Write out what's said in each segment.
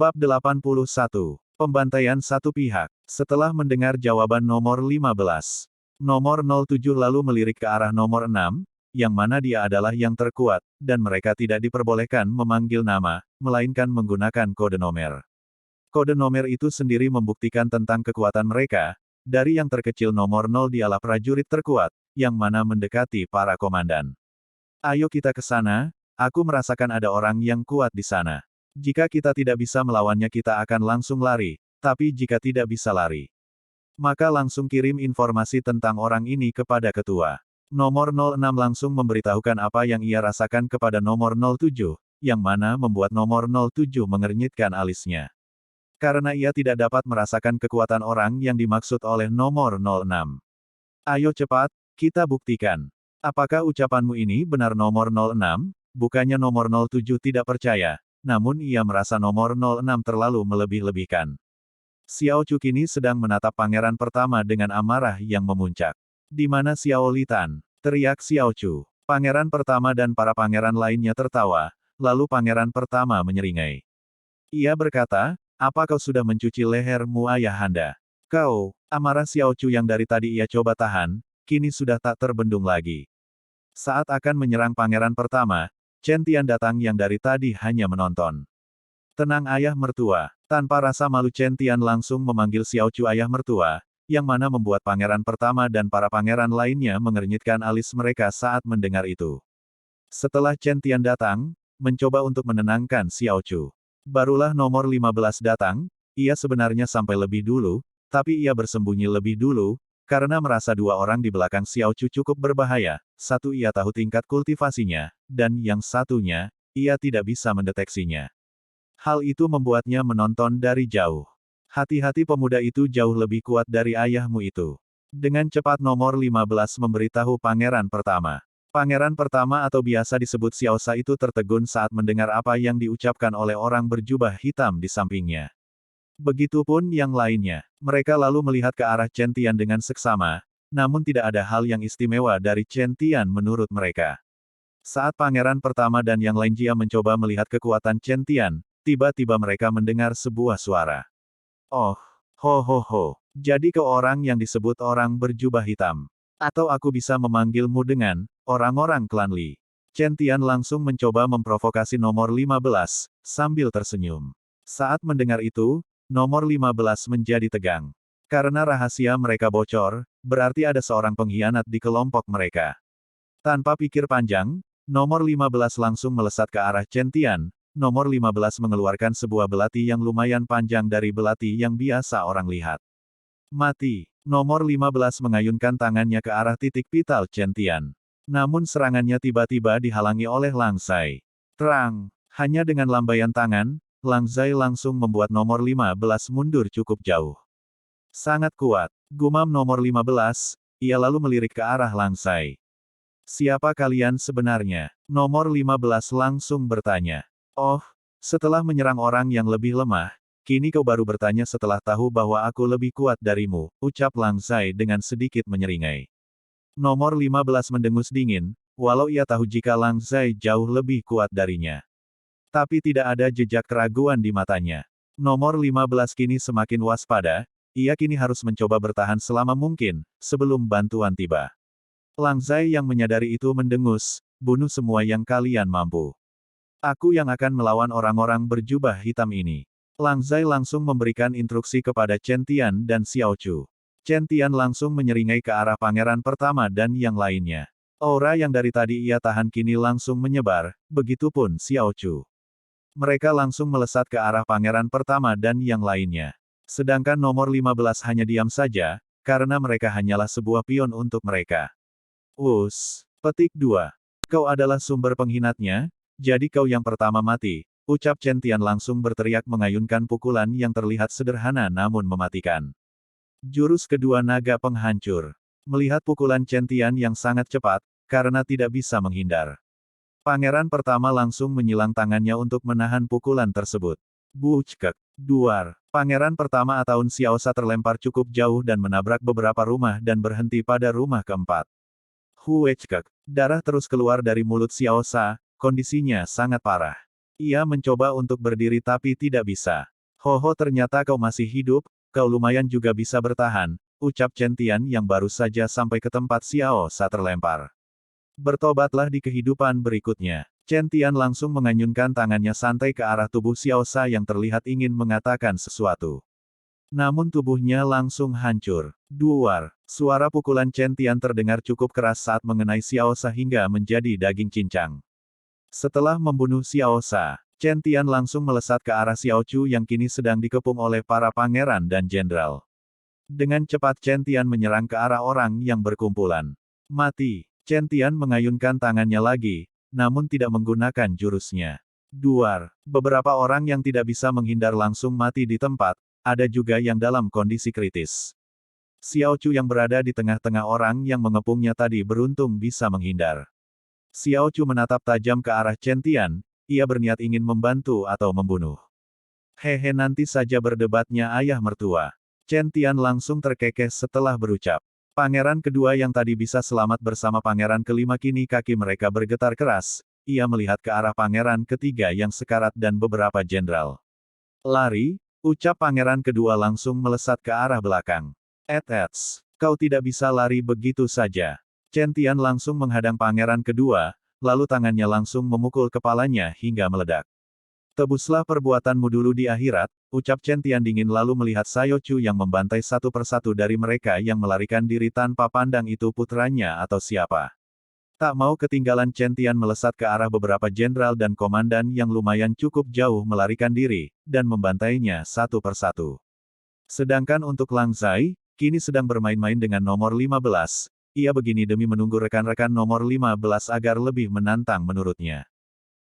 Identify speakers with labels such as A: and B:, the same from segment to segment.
A: Bab 81. Pembantaian satu pihak. Setelah mendengar jawaban nomor 15, nomor 07 lalu melirik ke arah nomor 6, yang mana dia adalah yang terkuat, dan mereka tidak diperbolehkan memanggil nama, melainkan menggunakan kode nomer. Kode nomer itu sendiri membuktikan tentang kekuatan mereka. Dari yang terkecil nomor 0 dialah prajurit terkuat, yang mana mendekati para komandan. Ayo kita ke sana, aku merasakan ada orang yang kuat di sana. Jika kita tidak bisa melawannya kita akan langsung lari, tapi jika tidak bisa lari, maka langsung kirim informasi tentang orang ini kepada ketua. Nomor 06 langsung memberitahukan apa yang ia rasakan kepada nomor 07, yang mana membuat nomor 07 mengernyitkan alisnya. Karena ia tidak dapat merasakan kekuatan orang yang dimaksud oleh nomor 06. Ayo cepat, kita buktikan. Apakah ucapanmu ini benar nomor 06? Bukannya nomor 07 tidak percaya, namun ia merasa nomor 06 terlalu melebih-lebihkan. Xiao Chu kini sedang menatap pangeran pertama dengan amarah yang memuncak. Di mana Xiao Litan? Teriak Xiao Chu. Pangeran pertama dan para pangeran lainnya tertawa, lalu pangeran pertama menyeringai. Ia berkata, apa kau sudah mencuci lehermu ayahanda? Kau, amarah Xiao Chu yang dari tadi ia coba tahan, kini sudah tak terbendung lagi. Saat akan menyerang pangeran pertama, Chen Tian datang yang dari tadi hanya menonton. Tenang ayah mertua. Tanpa rasa malu Chen Tian langsung memanggil Xiao Chu ayah mertua, yang mana membuat pangeran pertama dan para pangeran lainnya mengernyitkan alis mereka saat mendengar itu. Setelah Chen Tian datang, mencoba untuk menenangkan Xiao Chu. Barulah nomor 15 datang, ia sebenarnya sampai lebih dulu, tapi ia bersembunyi lebih dulu, karena merasa dua orang di belakang Xiao Chu cukup berbahaya, satu ia tahu tingkat kultivasinya, dan yang satunya, ia tidak bisa mendeteksinya. Hal itu membuatnya menonton dari jauh. Hati-hati pemuda itu jauh lebih kuat dari ayahmu itu. Dengan cepat nomor 15 memberitahu pangeran pertama. Pangeran pertama atau biasa disebut Xiaosha itu tertegun saat mendengar apa yang diucapkan oleh orang berjubah hitam di sampingnya. Begitupun yang lainnya. Mereka lalu melihat ke arah Chen Tian dengan seksama, namun tidak ada hal yang istimewa dari Chen Tian menurut mereka. Saat pangeran pertama dan yang lain Jia mencoba melihat kekuatan Chen Tian, tiba-tiba mereka mendengar sebuah suara. Oh, ho ho ho. Jadi kau orang yang disebut orang berjubah hitam. Atau aku bisa memanggilmu dengan orang-orang klan Li. Chen Tian langsung mencoba memprovokasi nomor 15, sambil tersenyum. Saat mendengar itu, nomor 15 menjadi tegang. Karena rahasia mereka bocor, berarti ada seorang pengkhianat di kelompok mereka. Tanpa pikir panjang, nomor 15 langsung melesat ke arah Chen Tian. Nomor 15 mengeluarkan sebuah belati yang lumayan panjang dari belati yang biasa orang lihat. Mati. Nomor 15 mengayunkan tangannya ke arah titik vital Chen Tian. Namun serangannya tiba-tiba dihalangi oleh Lang Zai. Terang. Hanya dengan lambaian tangan, Lang Zai langsung membuat nomor 15 mundur cukup jauh. Sangat kuat. Gumam nomor 15, ia lalu melirik ke arah Lang Zai. Siapa kalian sebenarnya? Nomor 15 langsung bertanya. Oh, setelah menyerang orang yang lebih lemah, kini kau baru bertanya setelah tahu bahwa aku lebih kuat darimu, ucap Lang Zai dengan sedikit menyeringai. Nomor 15 mendengus dingin, walau ia tahu jika Lang Zai jauh lebih kuat darinya. Tapi tidak ada jejak keraguan di matanya. Nomor 15 kini semakin waspada, ia kini harus mencoba bertahan selama mungkin, sebelum bantuan tiba. Lang Zai yang menyadari itu mendengus, bunuh semua yang kalian mampu. Aku yang akan melawan orang-orang berjubah hitam ini. Lang Zai langsung memberikan instruksi kepada Chen Tian dan Xiao Chu. Chen Tian langsung menyeringai ke arah pangeran pertama dan yang lainnya. Aura yang dari tadi ia tahan kini langsung menyebar, begitupun Xiao Chu. Mereka langsung melesat ke arah pangeran pertama dan yang lainnya. Sedangkan nomor 15 hanya diam saja, karena mereka hanyalah sebuah pion untuk mereka. Petik 2. Kau adalah sumber penghinatnya? Jadi kau yang pertama mati, ucap Chen Tian langsung berteriak mengayunkan pukulan yang terlihat sederhana namun mematikan. Jurus kedua naga penghancur. Melihat pukulan Chen Tian yang sangat cepat, karena tidak bisa menghindar. Pangeran pertama langsung menyilang tangannya untuk menahan pukulan tersebut. Bucek. Duar. Pangeran pertama atau Xiaosha terlempar cukup jauh dan menabrak beberapa rumah dan berhenti pada rumah keempat. Huecek. Darah terus keluar dari mulut Xiaosha. Kondisinya sangat parah. Ia mencoba untuk berdiri tapi tidak bisa. Hoho, ternyata kau masih hidup, kau lumayan juga bisa bertahan, ucap Chen Tian yang baru saja sampai ke tempat Xiao Sa terlempar. Bertobatlah di kehidupan berikutnya. Chen Tian langsung menganyunkan tangannya santai ke arah tubuh Xiao Sa yang terlihat ingin mengatakan sesuatu. Namun tubuhnya langsung hancur. Duar. Suara pukulan Chen Tian terdengar cukup keras saat mengenai Xiao Sa hingga menjadi daging cincang. Setelah membunuh Xiao Sa, Chen Tian langsung melesat ke arah Xiao Chu yang kini sedang dikepung oleh para pangeran dan jenderal. Dengan cepat Chen Tian menyerang ke arah orang yang berkumpulan. Mati. Chen Tian mengayunkan tangannya lagi, namun tidak menggunakan jurusnya. Duar. Beberapa orang yang tidak bisa menghindar langsung mati di tempat, ada juga yang dalam kondisi kritis. Xiao Chu yang berada di tengah-tengah orang yang mengepungnya tadi beruntung bisa menghindar. Xiao Chu menatap tajam ke arah Chen Tian, ia berniat ingin membantu atau membunuh. Hehe, nanti saja berdebatnya ayah mertua. Chen Tian langsung terkekeh setelah berucap. Pangeran kedua yang tadi bisa selamat bersama pangeran kelima kini kaki mereka bergetar keras, ia melihat ke arah pangeran ketiga yang sekarat dan beberapa jenderal. Lari, ucap pangeran kedua langsung melesat ke arah belakang. Kau tidak bisa lari begitu saja. Chen Tian langsung menghadang pangeran kedua, lalu tangannya langsung memukul kepalanya hingga meledak. Tebuslah perbuatanmu dulu di akhirat, ucap Chen Tian dingin lalu melihat Xiao Chu yang membantai satu persatu dari mereka yang melarikan diri tanpa pandang itu putranya atau siapa. Tak mau ketinggalan Chen Tian melesat ke arah beberapa jenderal dan komandan yang lumayan cukup jauh melarikan diri, dan membantainya satu persatu. Sedangkan untuk Lang Zai, kini sedang bermain-main dengan nomor 15. Ia begini demi menunggu rekan-rekan nomor 15 agar lebih menantang menurutnya.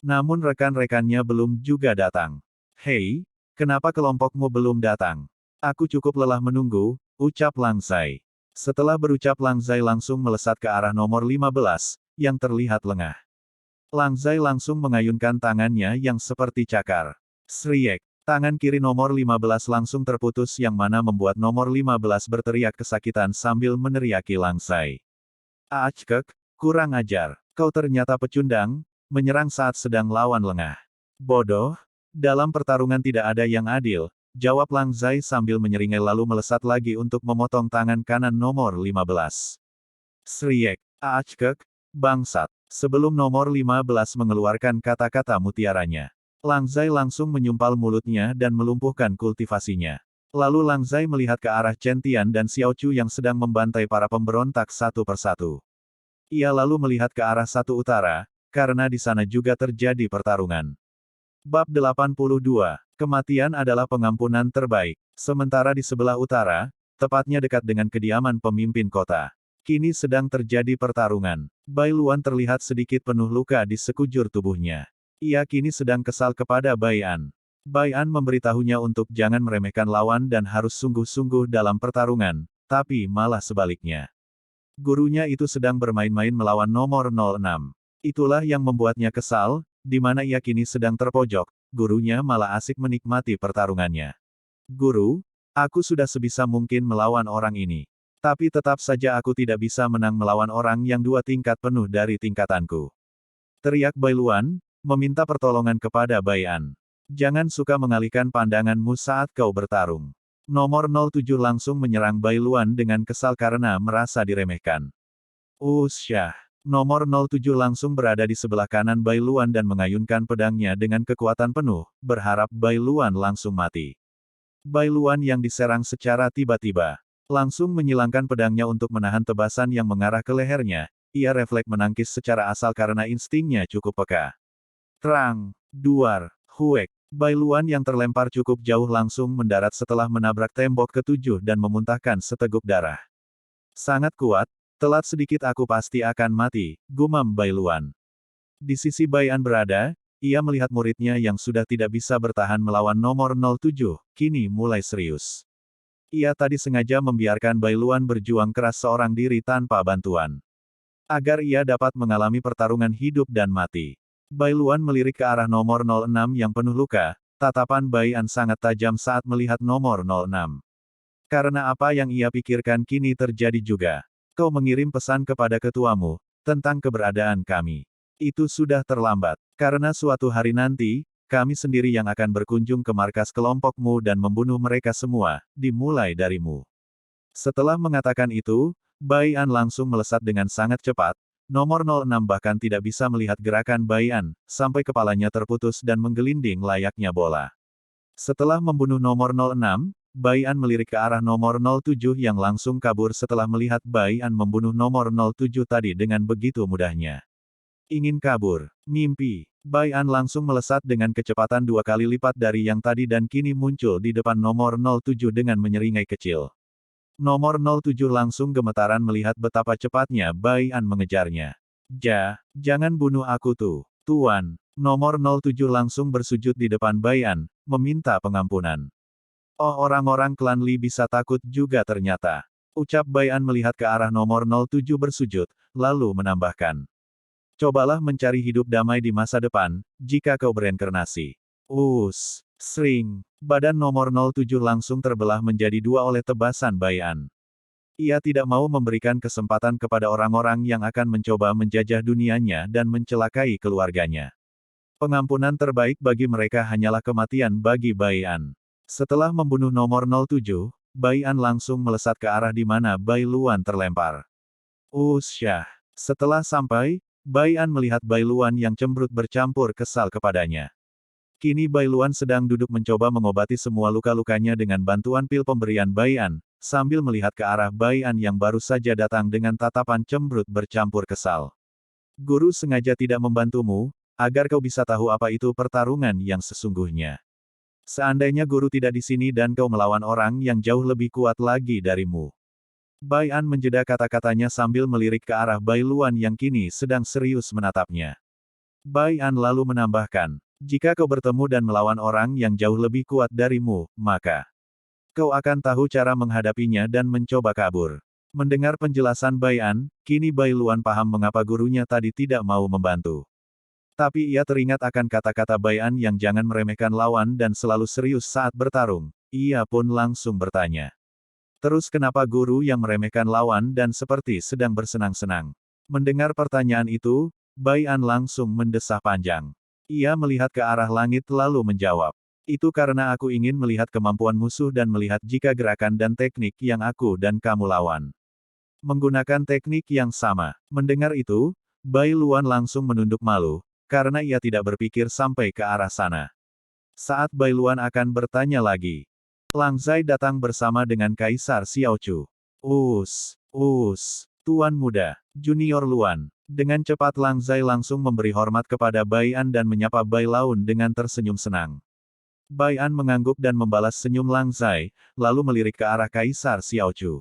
A: Namun rekan-rekannya belum juga datang. Hei, kenapa kelompokmu belum datang? Aku cukup lelah menunggu, ucap Lang Zai. Setelah berucap Lang Zai langsung melesat ke arah nomor 15, yang terlihat lengah. Lang Zai langsung mengayunkan tangannya yang seperti cakar. Sriek. Tangan kiri nomor 15 langsung terputus yang mana membuat nomor 15 berteriak kesakitan sambil meneriaki Lang Zai. Achkek, kurang ajar. Kau ternyata pecundang, menyerang saat sedang lawan lengah. Bodoh, dalam pertarungan tidak ada yang adil, jawab Lang Zai sambil menyeringai lalu melesat lagi untuk memotong tangan kanan nomor 15. Sriek, Achkek, bangsat. Sebelum nomor 15 mengeluarkan kata-kata mutiaranya, Lang Zai langsung menyumpal mulutnya dan melumpuhkan kultivasinya. Lalu Lang Zai melihat ke arah Chen Tian dan Xiao Chu yang sedang membantai para pemberontak satu persatu. Ia lalu melihat ke arah satu utara, karena di sana juga terjadi pertarungan. Bab 82. Kematian adalah pengampunan terbaik. Sementara di sebelah utara, tepatnya dekat dengan kediaman pemimpin kota, kini sedang terjadi pertarungan. Bai Luan terlihat sedikit penuh luka di sekujur tubuhnya. Ia kini sedang kesal kepada Bai An. Bai An memberitahunya untuk jangan meremehkan lawan dan harus sungguh-sungguh dalam pertarungan, tapi malah sebaliknya. Gurunya itu sedang bermain-main melawan nomor 06. Itulah yang membuatnya kesal, di mana ia kini sedang terpojok, gurunya malah asik menikmati pertarungannya. Guru, aku sudah sebisa mungkin melawan orang ini. Tapi tetap saja aku tidak bisa menang melawan orang yang 2 tingkat penuh dari tingkatanku. Teriak Bai Luan, meminta pertolongan kepada Bai An. Jangan suka mengalihkan pandanganmu saat kau bertarung. Nomor 07 langsung menyerang Bai Luan dengan kesal karena merasa diremehkan. Usyah. Nomor 07 langsung berada di sebelah kanan Bai Luan dan mengayunkan pedangnya dengan kekuatan penuh, berharap Bai Luan langsung mati. Bai Luan yang diserang secara tiba-tiba, langsung menyilangkan pedangnya untuk menahan tebasan yang mengarah ke lehernya. Ia refleks menangkis secara asal karena instingnya cukup peka. Terang, duar, huek. Bai Luan yang terlempar cukup jauh langsung mendarat setelah menabrak tembok ketujuh dan memuntahkan seteguk darah. Sangat kuat, telat sedikit aku pasti akan mati, gumam Bai Luan. Di sisi Bai An berada, ia melihat muridnya yang sudah tidak bisa bertahan melawan nomor 07, kini mulai serius. Ia tadi sengaja membiarkan Bai Luan berjuang keras seorang diri tanpa bantuan. Agar ia dapat mengalami pertarungan hidup dan mati. Bai Luan melirik ke arah nomor 06 yang penuh luka, tatapan Bai An sangat tajam saat melihat nomor 06. Karena apa yang ia pikirkan kini terjadi juga. Kau mengirim pesan kepada ketuamu, tentang keberadaan kami. Itu sudah terlambat. Karena suatu hari nanti, kami sendiri yang akan berkunjung ke markas kelompokmu dan membunuh mereka semua, dimulai darimu. Setelah mengatakan itu, Bai An langsung melesat dengan sangat cepat. Nomor 06 bahkan tidak bisa melihat gerakan Bai An, sampai kepalanya terputus dan menggelinding layaknya bola. Setelah membunuh nomor 06, Bai An melirik ke arah nomor 07 yang langsung kabur setelah melihat Bai An membunuh nomor 07 tadi dengan begitu mudahnya. Ingin kabur. Mimpi. Bai An langsung melesat dengan kecepatan 2 kali lipat dari yang tadi dan kini muncul di depan nomor 07 dengan menyeringai kecil. Nomor 07 langsung gemetaran melihat betapa cepatnya Bai An mengejarnya. Jangan bunuh aku tuh, Tuan. Nomor 07 langsung bersujud di depan Bai An, meminta pengampunan. Oh, orang-orang klan Li bisa takut juga ternyata. Ucap Bai An melihat ke arah nomor 07 bersujud, lalu menambahkan. Cobalah mencari hidup damai di masa depan, jika kau bereinkarnasi. Sring. Badan nomor 07 langsung terbelah menjadi dua oleh tebasan Bai An. Ia tidak mau memberikan kesempatan kepada orang-orang yang akan mencoba menjajah dunianya dan mencelakai keluarganya. Pengampunan terbaik bagi mereka hanyalah kematian bagi Bai An. Setelah membunuh nomor 07, Bai An langsung melesat ke arah di mana Bai Luan terlempar. Syah. Setelah sampai, Bai An melihat Bai Luan yang cemberut bercampur kesal kepadanya. Kini Bai Luan sedang duduk mencoba mengobati semua luka-lukanya dengan bantuan pil pemberian Bai An, sambil melihat ke arah Bai An yang baru saja datang dengan tatapan cemberut bercampur kesal. Guru sengaja tidak membantumu, agar kau bisa tahu apa itu pertarungan yang sesungguhnya. Seandainya guru tidak di sini dan kau melawan orang yang jauh lebih kuat lagi darimu. Bai An menjeda kata-katanya sambil melirik ke arah Bai Luan yang kini sedang serius menatapnya. Bai An lalu menambahkan, jika kau bertemu dan melawan orang yang jauh lebih kuat darimu, maka kau akan tahu cara menghadapinya dan mencoba kabur. Mendengar penjelasan Bai An, kini Bai Luan paham mengapa gurunya tadi tidak mau membantu. Tapi ia teringat akan kata-kata Bai An yang jangan meremehkan lawan dan selalu serius saat bertarung. Ia pun langsung bertanya. Terus kenapa guru yang meremehkan lawan dan seperti sedang bersenang-senang? Mendengar pertanyaan itu, Bai An langsung mendesah panjang. Ia melihat ke arah langit lalu menjawab. Itu karena aku ingin melihat kemampuan musuh dan melihat jika gerakan dan teknik yang aku dan kamu lawan menggunakan teknik yang sama. Mendengar itu, Bai Luan langsung menunduk malu, karena ia tidak berpikir sampai ke arah sana. Saat Bai Luan akan bertanya lagi, Lang Zai datang bersama dengan Kaisar Xiaochu. Tuan muda, Junior Luan. Dengan cepat Lang Zai langsung memberi hormat kepada Bai An dan menyapa Bai Luan dengan tersenyum senang. Bai An mengangguk dan membalas senyum Lang Zai, lalu melirik ke arah Kaisar Xiaochu.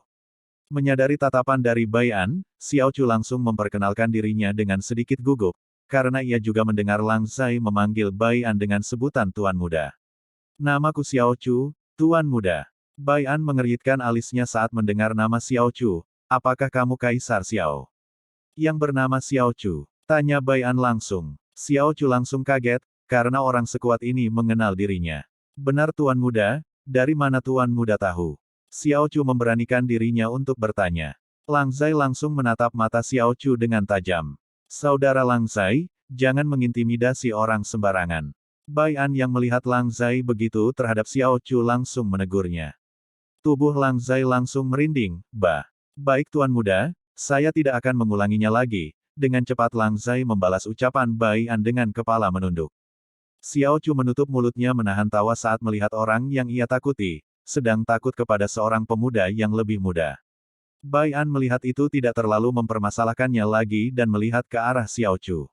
A: Menyadari tatapan dari Bai An, Xiaochu langsung memperkenalkan dirinya dengan sedikit gugup, karena ia juga mendengar Lang Zai memanggil Bai An dengan sebutan Tuan Muda. Namaku Xiaochu, Tuan Muda. Bai An mengeritkan alisnya saat mendengar nama Xiaochu. Apakah kamu Kaisar Xiao? Yang bernama Xiaochu? Tanya Bai An langsung. Xiaochu langsung kaget, karena orang sekuat ini mengenal dirinya. Benar Tuan Muda, dari mana Tuan Muda tahu? Xiaochu memberanikan dirinya untuk bertanya. Lang Zai langsung menatap mata Xiaochu dengan tajam. Saudara Lang Zai, jangan mengintimidasi orang sembarangan. Bai An yang melihat Lang Zai begitu terhadap Xiaochu langsung menegurnya. Tubuh Lang Zai langsung merinding. Baik Tuan Muda, saya tidak akan mengulanginya lagi. Dengan cepat Lang Zai membalas ucapan Bai An dengan kepala menunduk. Xiaochu menutup mulutnya menahan tawa saat melihat orang yang ia takuti, sedang takut kepada seorang pemuda yang lebih muda. Bai An melihat itu tidak terlalu mempermasalahkannya lagi dan melihat ke arah Xiaochu.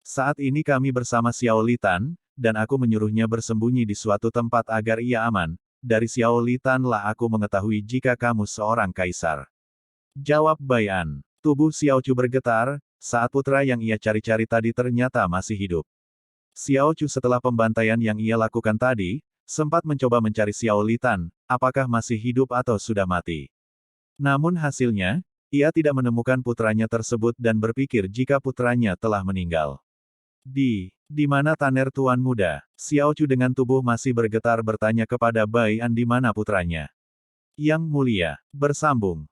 A: Saat ini kami bersama Xiao Litan, dan aku menyuruhnya bersembunyi di suatu tempat agar ia aman. Dari Xiao Litan lah aku mengetahui jika kamu seorang kaisar. Jawab Bai An. Tubuh Xiaochu bergetar, saat putra yang ia cari-cari tadi ternyata masih hidup. Xiaochu setelah pembantaian yang ia lakukan tadi, sempat mencoba mencari Xiao Litan, apakah masih hidup atau sudah mati. Namun hasilnya, ia tidak menemukan putranya tersebut dan berpikir jika putranya telah meninggal. Di mana Taner Tuan Muda? Xiaochu dengan tubuh masih bergetar bertanya kepada Bai An di mana putranya. Yang mulia, bersambung.